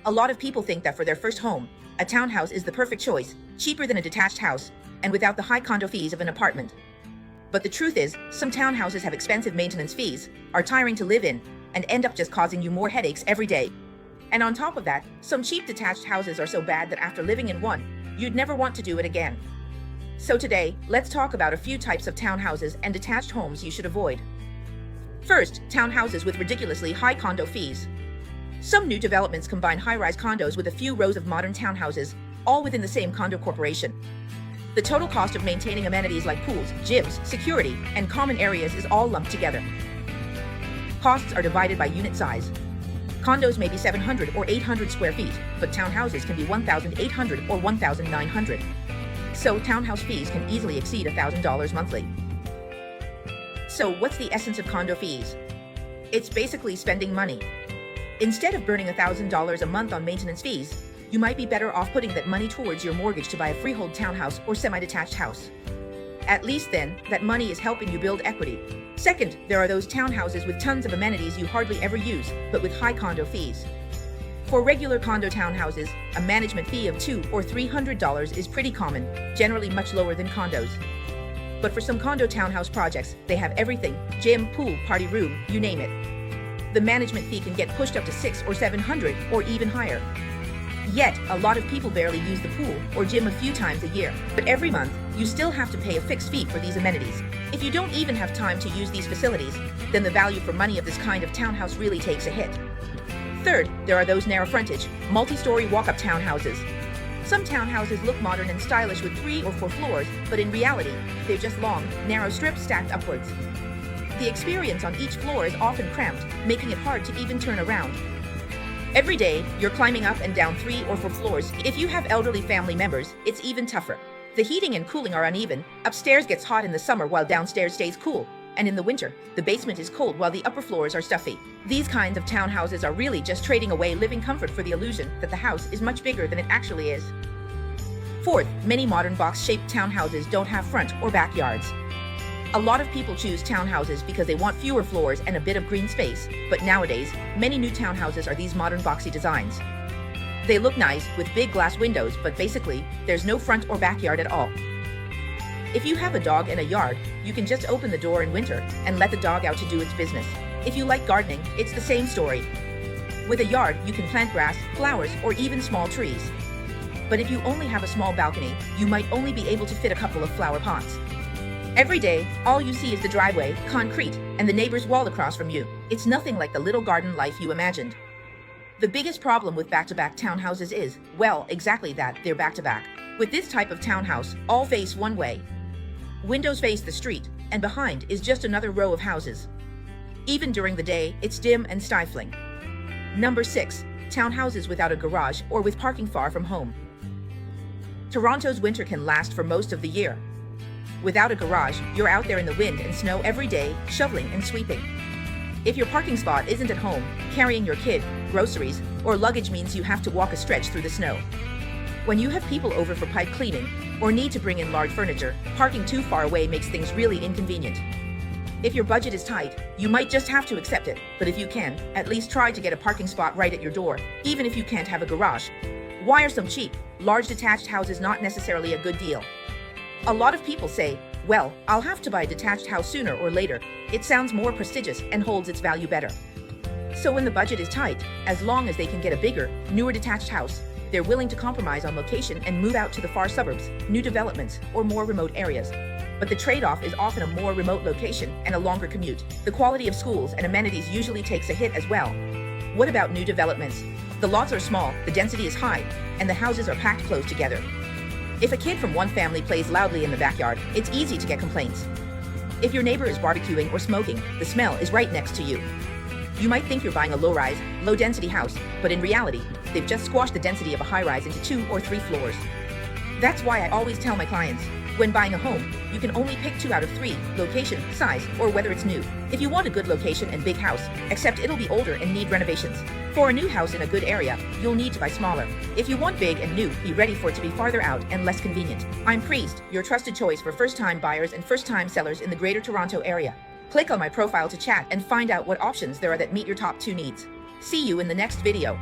A lot of people think that for their first home, a townhouse is the perfect choice, cheaper than a detached house, and without the high condo fees of an apartment. But the truth is, some townhouses have expensive maintenance fees, are tiring to live in, and end up just causing you more headaches every day. And on top of that, some cheap detached houses are so bad that after living in one, you'd never want to do it again. So today, let's talk about a few types of townhouses and detached homes you should avoid. First, townhouses with ridiculously high condo fees. Some new developments combine high-rise condos with a few rows of modern townhouses, all within the same condo corporation. The total cost of maintaining amenities like pools, gyms, security, and common areas is all lumped together. Costs are divided by unit size. Condos may be 700 or 800 square feet, but townhouses can be 1,800 or 1,900. So townhouse fees can easily exceed $1,000 monthly. So what's the essence of condo fees? It's basically spending money. Instead of burning $1,000 a month on maintenance fees, you might be better off putting that money towards your mortgage to buy a freehold townhouse or semi-detached house. At least then, that money is helping you build equity. Second, there are those townhouses with tons of amenities you hardly ever use, but with high condo fees. For regular condo townhouses, a management fee of $200 or $300 is pretty common, generally much lower than condos. But for some condo townhouse projects, they have everything: gym, pool, party room, you name it. The management fee can get pushed up to $600 or $700 or even higher. Yet, a lot of people barely use the pool or gym a few times a year. But every month, you still have to pay a fixed fee for these amenities. If you don't even have time to use these facilities, then the value for money of this kind of townhouse really takes a hit. Third, there are those narrow frontage, multi-story walk-up townhouses. Some townhouses look modern and stylish with 3 or 4 floors, but in reality, they're just long, narrow strips stacked upwards. The experience on each floor is often cramped, making it hard to even turn around. Every day, you're climbing up and down 3 or 4 floors. If you have elderly family members, it's even tougher. The heating and cooling are uneven. Upstairs gets hot in the summer while downstairs stays cool. And in the winter, the basement is cold while the upper floors are stuffy. These kinds of townhouses are really just trading away living comfort for the illusion that the house is much bigger than it actually is. Fourth, many modern box-shaped townhouses don't have front or backyards. A lot of people choose townhouses because they want fewer floors and a bit of green space, but nowadays, many new townhouses are these modern boxy designs. They look nice with big glass windows, but basically, there's no front or backyard at all. If you have a dog in a yard, you can just open the door in winter and let the dog out to do its business. If you like gardening, it's the same story. With a yard, you can plant grass, flowers, or even small trees. But if you only have a small balcony, you might only be able to fit a couple of flower pots. Every day, all you see is the driveway, concrete, and the neighbor's wall across from you. It's nothing like the little garden life you imagined. The biggest problem with back-to-back townhouses is, well, exactly that, they're back-to-back. With this type of townhouse, all face one way. Windows face the street, and behind is just another row of houses. Even during the day, it's dim and stifling. Number 6, townhouses without a garage or with parking far from home. Toronto's winter can last for most of the year. Without a garage, you're out there in the wind and snow every day, shoveling and sweeping. If your parking spot isn't at home, carrying your kid, groceries, or luggage means you have to walk a stretch through the snow. When you have people over for pipe cleaning, or need to bring in large furniture, parking too far away makes things really inconvenient. If your budget is tight, you might just have to accept it, but if you can, at least try to get a parking spot right at your door, even if you can't have a garage. Why are some cheap, large detached houses not necessarily a good deal? A lot of people say, well, I'll have to buy a detached house sooner or later. It sounds more prestigious and holds its value better. So when the budget is tight, as long as they can get a bigger, newer detached house, they're willing to compromise on location and move out to the far suburbs, new developments, or more remote areas. But the trade-off is often a more remote location and a longer commute. The quality of schools and amenities usually takes a hit as well. What about new developments? The lots are small, the density is high, and the houses are packed close together. If a kid from one family plays loudly in the backyard, it's easy to get complaints. If your neighbor is barbecuing or smoking, the smell is right next to you. You might think you're buying a low-rise, low-density house, but in reality, they've just squashed the density of a high-rise into 2 or 3 floors. That's why I always tell my clients, when buying a home, you can only pick 2 out of 3, location, size, or whether it's new. If you want a good location and big house, except it'll be older and need renovations. For a new house in a good area, you'll need to buy smaller. If you want big and new, be ready for it to be farther out and less convenient. I'm Priest, your trusted choice for first-time buyers and first-time sellers in the Greater Toronto Area. Click on my profile to chat and find out what options there are that meet your top 2 needs. See you in the next video.